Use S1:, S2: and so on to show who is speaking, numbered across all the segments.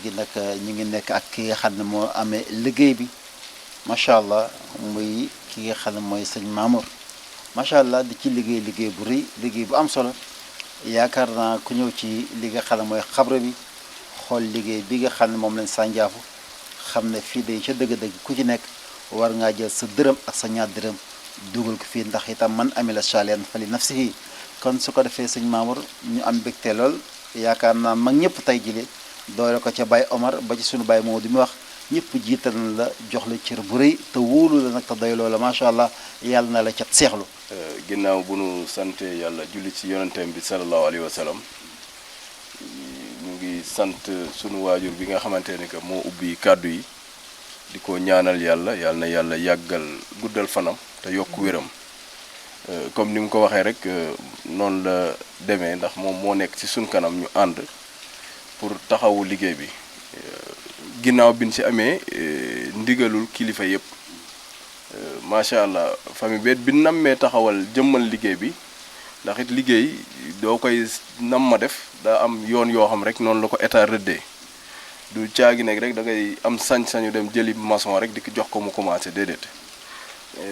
S1: léegi nag ñu ngi nekk ak ki nga xam ne moo amee liggéey bi macha allah muy ki nga xam ne mooy sëñ Mamour macha allah di ci liggéey bu rëy liggéey bu am solo yaakaar naa ku ñëw ci li nga xam ne mooy xabra bi xool liggéey bi nga xam ne moom lañ sànjaafu xam ne fii day ca dëgg-dëgg ku ci nekk war ngaa jël sa dërëm ak sa ñaar dërëm dugal ko fii ndax itam man amila saalihan fali nafsihi kon su ko defee sëñ Mamour ñu am mbégte lool yaakaar naa mag ñëpp tey jile doole ko ca Baye Omar ba ci sunu Baye Maodo mi wax ñëpp jiital na la jox la cër bu rëy te wóolu la nag te doy loola macha allah yàlla na la cat seexlu.
S2: ginnaaw bu nu sante yàlla julli ci yonenteem bi sallallahu alayhi wa sallam ñu ngi sant sunu waajur bi nga xamante ne que moo ubbi kàddu yi di ko ñaanal yàlla na yàlla yàggal guddal fanam te yokk wéram comme ni mu ko waxee rek noonu la demee ndax moom moo nekk ci sunu kanam ñu ànd pour taxawu liggéey bi ginnaaw bi ñu ci amee ndigalul kilifa yëpp macha allah famille beet bi nammee taxawal jëmmal liggéey bi ndax it liggéey doo koy nam ma def daa am yoon yoo xam rek noonu la ko état rëddee du caagi nekk rek da ngay am sañ-sañu dem jëli maçon rek di ko jox ko mu commencé déedéet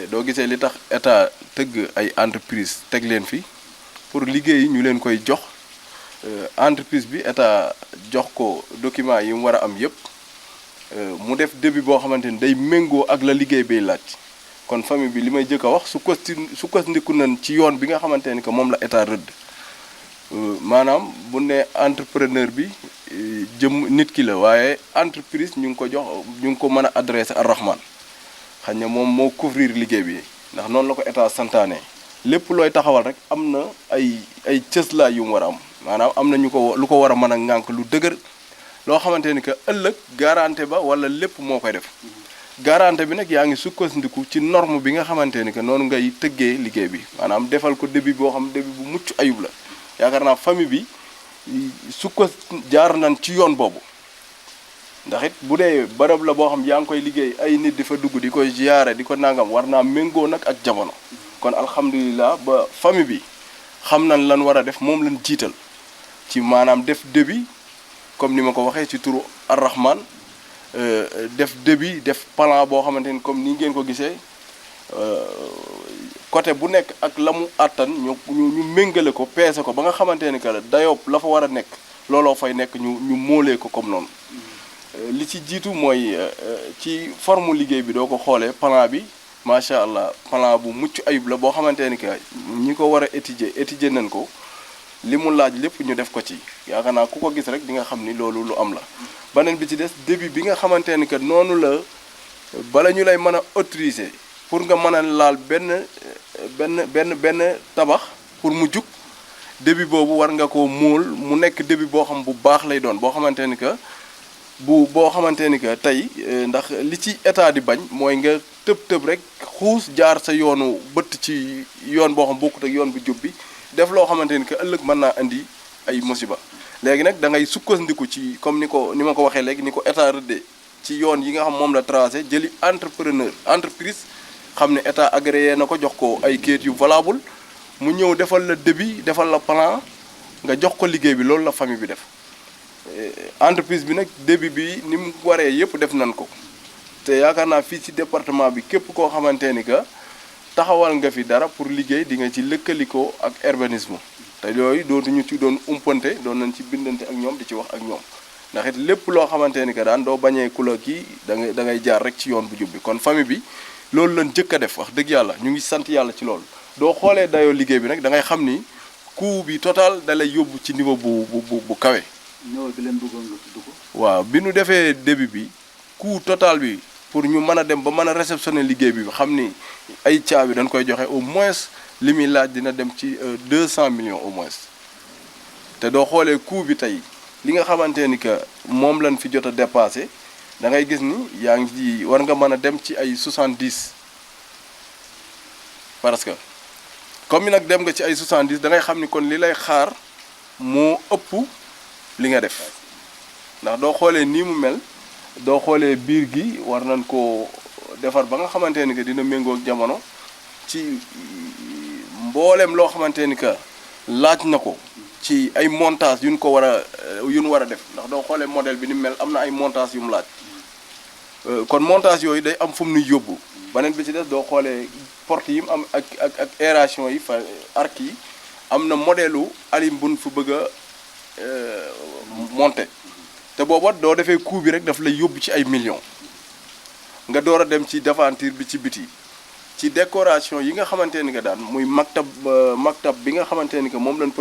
S2: doo gisee li tax état tëgg ay entreprise teg leen fi pour liggéey ñu leen koy jox entreprise bi état jox ko document yi mu war a am yëpp mu def début boo xamante ni day méngoo ak la liggéey bay laaj kon famille bi li may jëkk a wax sukkandiku nañ ci yoon bi nga xamante ni que moom la état rëdd maanaam bu ne entrepreneur bi jëm nit ki la waaye entreprise ñu ngi ko jox ñu ngi ko mën a adressé ar rahman xañ na moom moo couvrir liggéey bi ndax noonu la ko état santaane lépp looy taxawal rek am na ay cëslaay yu mu war a am maanaam am na lu ko war a mën a ŋànk lu dëgër loo xamante ni que ëllëg garantie ba wala lépp moo koy def garantie bi nag yaa ngi sukkandiku ci norme bi nga xamante ni que noonu ngay tëggee liggéey bi maanaam defal ko début boo xam début bu mucc ayub la yaakaar naa famille bi jaar nañ ci yoon boobu ndax it bu dee barab la boo xam yaa ngi koy liggéey ay nit di fa dugg di koy ziyaare di ko nangam war naa méngoo nag ak jamono kon alhamdulilah ba famille bi xam nañ lan war a def moom lañ jiital ci maanaam def début comme ni ma ko waxee ci turu ar-rahman def début def plan boo xamante ni comme ni ngeen ko gisee côté bu nekk ak la mu àttan ñu méngale ko peese ko ba nga xamante ni que dayoob la fa war a nekk looloo fay nekk ñu móolee ko comme noonu li ci jiitu mooy ci forme liggéey bi doo ko xoolee plan bi macha allah plan bu mucc ayib la boo xamante ni que ñi ko war a étudier nañ ko li mu laaj lépp ñu def ko ci yaakaar naa ku ko gis rek di nga xam ni loolu lu am la. beneen bi ci des début bi nga xamante ni que noonu la bala ñu lay mën a autoriser pour nga mën a laal benn tabax pour mu jug début boobu war nga ko móol mu nekk début boo xam bu baax lay doon boo xamante ni que boo xamante ni que tey ndax li ci état di bañ mooy nga tëb rek xuus jaar sa yoonu bëtt ci yoon boo xam bokkut ak yoon bu jub bi def loo xamante ni que ëllëg mën naa indi ay musiba léegi nag da ngay sukkandiku ci comme ni ma ko waxee léegi ni ko état rëddee ci yoon yi nga xam moom la tracé jëli entreprise xam ne état agréé na ko jox ko ay kayit yu valable mu ñëw defal la début defal la plan nga jox ko liggéey bi loolu la famille bi def entreprise bi nag début bi ni mu waree yëpp def nañ ko te yaakaar naa fii ci département bi képp koo xamante ni que taxawal nga fi dara pour liggéey di nga ci lëkkalikoo ak urbanisme te yooyu dootuñu ci doon umpante doon nañ ci bindante ak ñoom di ci wax ak ñoom ndax it lépp loo xamante ni que daan doo bañee ku la kii da ngay jaar rek ci yoon bu jub bi kon famille bi loolu lañ jëkk a def wax dëgg yàlla ñu ngi sant yàlla ci loolu doo xoolee dayoo liggéey bi nag da ngay xam ni coût bi total da lay yóbbu ci niveau bu kawe.
S1: ñëwal bi leen bëggoon nga tudd ko.
S2: waaw bi nu defee début bi coût total bi pour ñu mën a dem ba mën a réceptionner liggéey bi xam ni ay caabi dañ koy joxe au moins li muy laaj dina dem ci 200 millions au moins te doo xoolee coût bi tey li nga xamante ni que moom lañ fi jot a dépassé da ngay gis ni yaa ngi war nga mën a dem ci ay 70 parce que comme nag dem nga ci ay 70 da ngay xam ni kon li lay xaar moo ëpp li nga def ndax doo xoolee nii mu mel doo xoolee biir gi war nañ ko defar ba nga xamante ni que dina méngoo ak jamono ci mboolem loo xamante ni que laaj na ko ci ay montage yu ñu ko war a def ndax doo xoolee modèle bi ni mel am na ay montage yu mu laaj kon montage yooyu day am fu mu nuy yóbbu beneen bi ci des doo xoolee porte yi mu am ak aération yi fa arc yi am na modèle u alim buñ fu bëgg a monter te booba doo defee coût bi rek daf lay yóbbu ci ay millions nga door a dem ci devanture bi ci biti ci décoration yi nga xamante ni que daan muy maktab bi nga xamante ni que moom lañ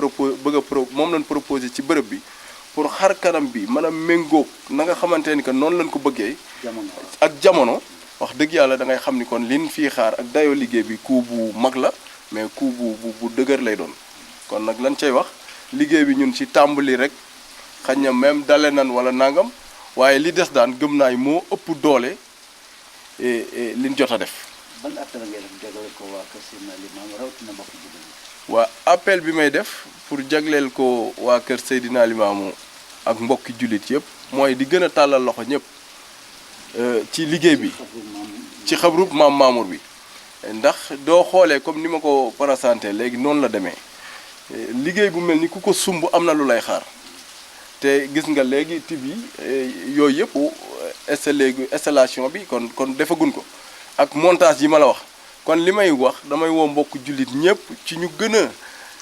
S2: moom lañ proposé ci bërëb bi pour xar kanam bi mën a méngóog na nga xamante ni que noonu lañ ko bëggee ak jamono wax dëgg yàlla da ngay xam ni kon liñ fii xaar ak dayoo liggéey bi coût bu mag la mais coût bu dëgër lay doon kon nag lan cay wax liggéey bi ñun ci tàmbali rek xañ na même dale nan wala nangam waaye li des daan gëm naay moo ëpp doole liñ jot a def.
S1: ban appel ngay def jagleel ko waa Kër Seydina Limamou rawatina mbokk jullit yi.
S2: waa appel bi may def pour jagleel ko waa Kër Seydina Limamou ak mbokki jullit yëpp mooy di gën a tàllal loxo ñëpp ci liggéey bi ci xabrub maam Mamour bi ndax doo xoolee comme ni ma ko présenté léegi noonu la demee liggéey bu mel ni ku ko sumb am na lu lay xaar te gis nga léegi tib yi yooyu yëpp installation bi kon defagun ko ak montage yi ma la wax kon li may wax damay woo mbokk jullit ñëpp ci ñu gën a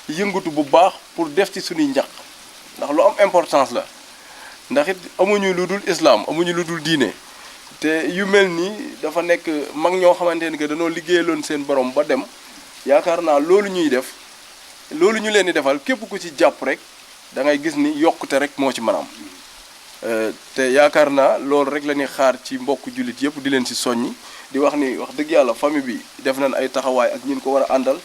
S2: yëngatu bu baax pour def ci suñuy njaq ndax lu am importance la ndax it amuñu lu dul islam amuñu lu dul diine te yu mel nii dafa nekk mag ñoo xamante ni que dañoo liggéeyaloon seen borom ba dem yaakaar naa loolu ñuy def loolu ñu leen di defal képp ku ci jàpp rek da ngay gis ni yokkute rek moo ci mën a am te yaakaar naa loolu rek la ñuy xaar ci mbokk jullit yëpp di leen ci soññi di wax ni wax dëgg yàlla famille bi def nañ ay taxawaay ak ñin ko war a àndal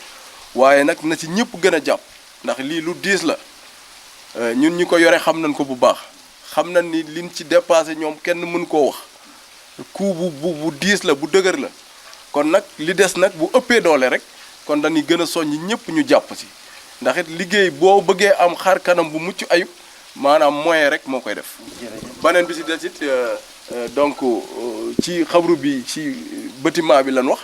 S2: waaye nag na ci ñëpp gën a jàpp ndax lii lu diis la ñun ñi ko yore xam nañ ko bu baax xam nañ ni liñ ci dépassé ñoom kenn mën koo wax coût bu diis la bu dëgër la kon nag li des nag bu ëppee doole rek kon dañuy gën a soññ ñëpp ñu jàpp ci ndax it liggéey boo bëggee am xar kanam bu mucc ayib maanaam moyen rek moo koy def. beneen bi ci des it donc ci xabru bi ci bâtiment bi lan wax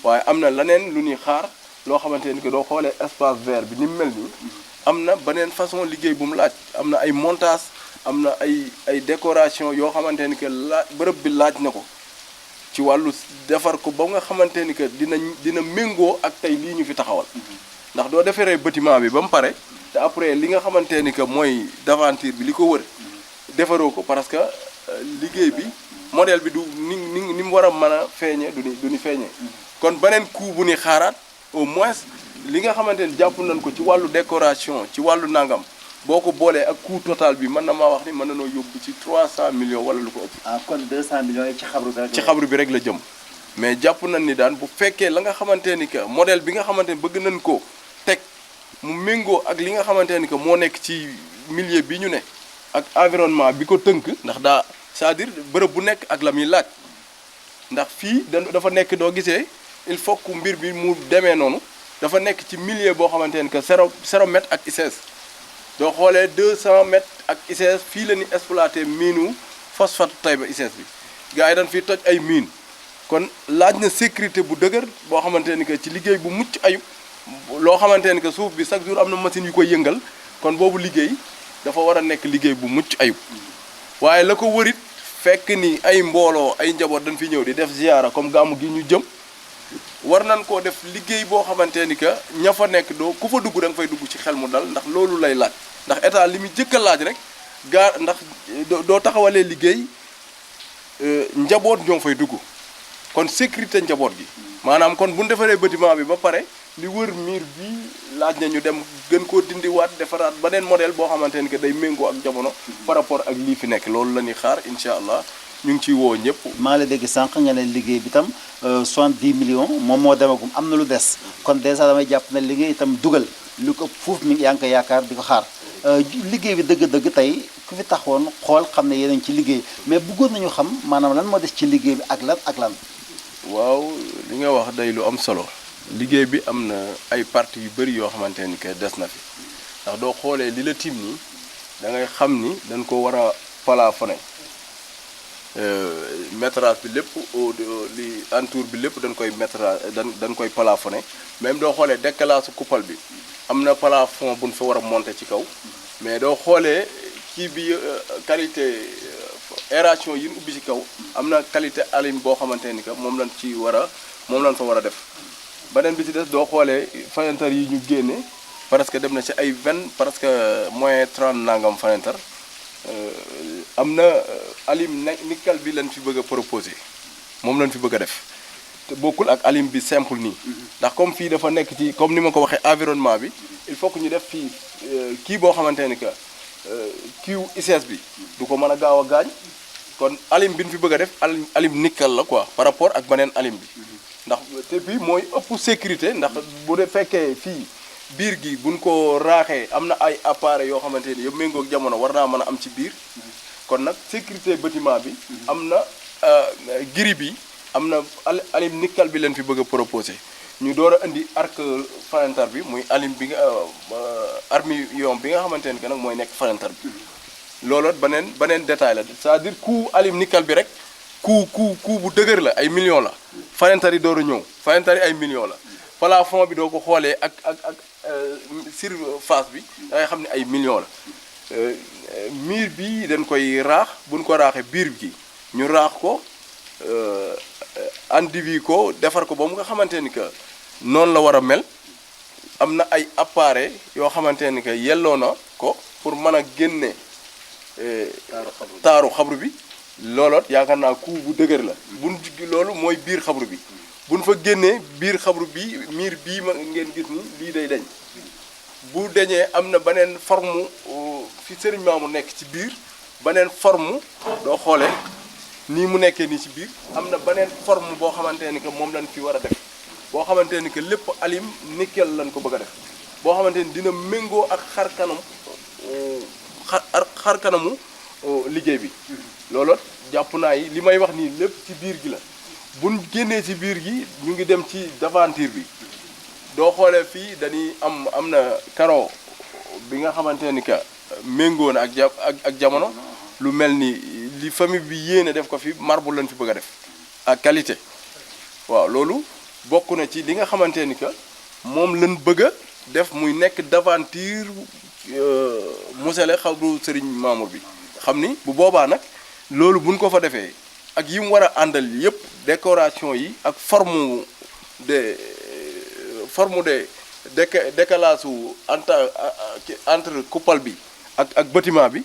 S2: waaye am na leneen lu ñuy xaar loo xamante ni que doo xoolee espace vert bi ni mu mel nii am na beneen façon liggéey bu mu laaj am na ay montage am na ay décoration yoo xamante ni que bërëb bi laaj na ko ci wàllu defar ko ba nga xamante ni que dina méngoo ak tey lii ñu fi taxawal ndax doo defaree bâtiment bi ba mu pare te après li nga xamante ni que mooy devanture bi li ko wër defaroo ko parce que liggéey bi modèle bi du ni mu war a mën a feeñe du ni feeñee kon beneen coût bu ni xaaraat au moins li nga xamante ni jàpp nañ ko ci wàllu décoration ci wàllu nangam boo ko boolee ak coût total bi mën na maa wax ni mën na noo yóbbu ci 300 millions wala lu ko ëpp.
S1: ah kon 200 millions yi ci xabru bi rek
S2: ci xabru bi rek la jëm mais jàpp nañ ni daan bu fekkee la nga xamante ni que modèle bi nga xamante ni bëgg nañ ko teg mu méngoo ak li nga xamante ni que moo nekk ci milieu bi ñu ne ak environnement bi ko tënk ndax daa c'est-à-dire bërëb bu nekk ak la muy laaj ndax fii dafa nekk doo gisee il faut que mbir bi mu demee noonu dafa nekk ci milieu boo xamante ni que 0 mètre ak ICS doo xoolee 200 mètres ak ICS fii la ñuy exploité miinu phosphate Taïba ICS bi gars yi dañ fiy toj ay mine kon laaj na sécurité bu dëgër boo xamante ni que ci liggéey bu mucc ayib loo xamante ni que suuf bi chaque jour am na machine yu koy yëngal kon boobu liggéey dafa war a nekk liggéey bu mucc ayib waaye la ko wërit fekk ni ay mbooloo ay njaboot dañ fi ñëw di def ziyaara comme gàmmu gi ñu jëm war nañ koo def liggéey boo xamante ni que ña fa nekk doo ku fa dugg da nga fay dugg ci xel mu dal ndax loolu lay laaj ndax état li muy jëkk a laaj rek ndax doo taxawalee liggéey njaboot ñoo fay dugg kon sécurité njaboot gi maanaam kon bu ñu defaree bâtiment bi ba pare li wër miir bi laaj na ñu dem gën koo dindiwaat defaraat beneen modèle boo xamante ni que day méngoo ak jamono par rapport ak lii fi nekk loolu la ñuy xaar incha allah ñu ngi ciy woo ñëpp.
S1: maa ngi la dégg sànq nga ne liggéey bi tam 70 millions moom moo demagum am na lu des kon dèjà damay jàpp ne liggéey itam dugal lu ko fuuf mi yaa ngi koy yaakaar di ko xaar liggéey bi dëgg-dëgg tey ku fi taxoon xool xam ne yéen a ngi ci liggéey mais bëggoon nañu xam maanaam lan moo des ci liggéey bi ak lan ak lan.
S2: waaw li nga wax day lu am solo liggéey bi am na ay parties yu bëri yoo xamante ni que des na fi ndax doo xoolee li la tiim nii da ngay xam ni dañ ko war a plafonné métrage bi lépp li entour bi lépp dañ koy métrage dañ koy plafonné même doo xoolee décalage coupole bi am na plafond buñ fa war a monter ci kaw mais doo xoolee kii bi qualité aération yi ñu ubbi ci kaw am na qualité alim boo xamante ni que moom lañ fa war a def beneen bi ci des doo xoolee fenêtre yi ñu génne parce que dem na ci ay 20 parce que moins 30 nangam fenêtre am na alim nickel bi lañ fi bëgg a proposé moom lañ fi bëgg a def te bokkul ak alim bi simple nii ndax comme fii dafa nekk ci comme ni ma ko waxee environnement bi il faut que ñu def fii kii boo xamante ni que kiiw ICS bi du ko mën a gaaw a gaañ kon alim bi ñu fi bëgg a def alim nickel la quoi par rapport ak beneen alim bi ndax te bii mooy ëpp sécurité ndax bu dee fekkee fii biir gi buñ ko raaxee am na ay appareils yoo xamante ni yëpp méngoog jamono war naa mën a am ci biir kon nag sécurité bâtiment bi am na giri bi am na alim nickel bi leen fi bëgg a proposé ñu door a indi arc fenêtre bi muy alim bi nga armillon bi nga xamante ni que nag mooy nekk fenêtre bi loolu beneen détail la c'est-à-dire coût alim nickel bi rek coût bu dëgër la ay millions la fenêtre yi door a ñëw fenêtre yi ay millions la plafond bi doo ko xoolee ak surface bi da ngay xam ne ay millions la mur bi dañ koy raax buñ ko raaxee biir gi ñu raax ko endivi ko defar ko ba mu nga xamante ni que noonu la war a mel am na ay appareil yoo xamante ni que yelloo na ko pour mën a génne taaru xabru bi looloot yaakaar naa coût bu dëgër la buñ loolu mooy biir xabru bi buñ fa génnee biir xabru bi miir bii ma ngeen gis ni lii day dañ bu dañee am na beneen forme fi Serigne Mamour nekk ci biir beneen forme doo xoolee nii mu nekkee nii ci biir am na beneen forme boo xamante ni que moom lañ fi war a def boo xamante ni que lépp alim nickel lañ ko bëgg a def boo xamante ni dina méngoo ak xar kanamu liggéey bi loolu jàpp naa yi li may wax nii lépp ci biir gi la buñ génnee ci biir gi ñu ngi dem ci devanture bi doo xoolee fii dañuy am na carreau bi nga xamante ni que méngoo na ak jamono lu mel ni li famille bi yéene def ko fi marbre lañ fi bëgg a def ak qualité waaw loolu bokk na ci li nga xamante ni que moom lañ bëgg a def muy nekk devanture musale xabru Serigne Mamour bi xam ni bu boobaa nag loolu buñ ko fa defee ak yi mu war a àndal yëpp décoration yi ak forme de décalage entre coupole bi ak bâtiment bi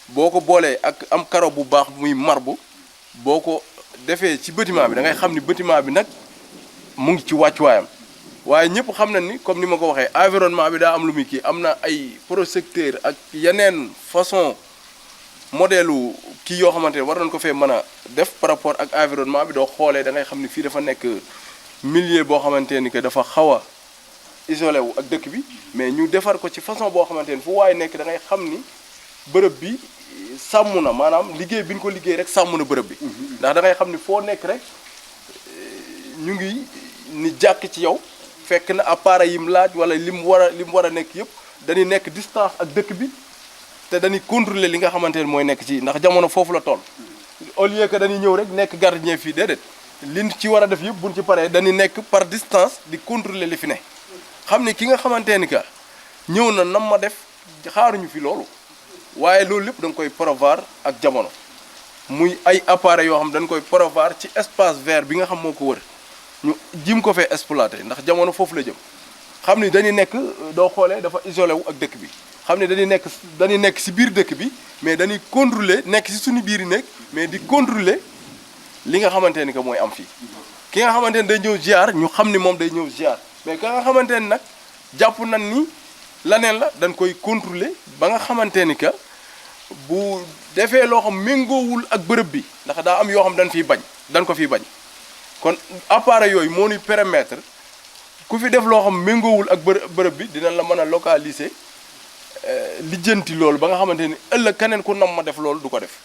S2: boo ko boolee ak am carreau bu baax muy marbre boo ko defee ci bâtiment bi da ngay xam ni bâtiment bi nag mu ngi ci wàccuwaayam waaye ñëpp xam na ni comme ni ma ko waxee environnement bi daa am lu muy kii am na ay projecteur ak yeneen façon modèle kii yoo xamante ne war nañ ko fee mën a def par rapport ak environnement bi doo xoolee da ngay xam ni fii dafa nekk milieu boo xamante ni que dafa xaw a isolé wu ak dëkk bi mais ñu defar ko ci façon boo xamante ni fu waaye nekk da ngay xam ni bërëb bi sàmm na maanaam liggéey bi ñu ko liggéey rek sàmm na bërëb bi ndax da ngay xam ni foo nekk rek ñu ngi ni jàkk ci yow fekk na appareil yi mu laaj wala li mu war a nekk yëpp dañuy nekk distance ak dëkk bi te dañuy contrôler li nga xamante ne mooy nekk ci ndax jamono foofu la toll au lieu que dañuy ñëw rek nekk gardien fii déedéet liñ ci war a def yëpp buñ ci paree dañuy nekk par distance di contrôler li fi ne xam ni ki nga xamante ni que ñëw na nam ma def xaaruñu fi loolu waaye loolu lépp da nga koy prévoir ak jamono muy ay appareils yoo xam dañ koy prévoir ci espace vert bi nga xam moo ko wër ñu jim ko fee exploité ndax jamono foofu la jëm xam ni dañuy nekk doo xoolee dafa isolé wu ak dëkk bi xam ne dañuy nekk ci biir dëkk bi mais dañuy contrôler nekk ci suñu biir yi nekk mais di contrôler li nga xamante ni que mooy am fii ki nga xamante ni day ñëw ziar ñu xam ni moom day ñëw ziar mais ka nga xamante ni nag jàpp nañ ni laneen la dañ koy contrôler ba nga xamante ni que bu defee loo xam méngoowul ak bërëb bi ndax daa am yoo xam dañ ko fiy bañ kon appareil yooyu moo ñuy permettre ku fi def loo xam méngoowul ak bërëb bi dinañ la mën a localiser lijjanti loolu ba nga xamante ni ëllëg keneen ku nam ma def loolu du ko def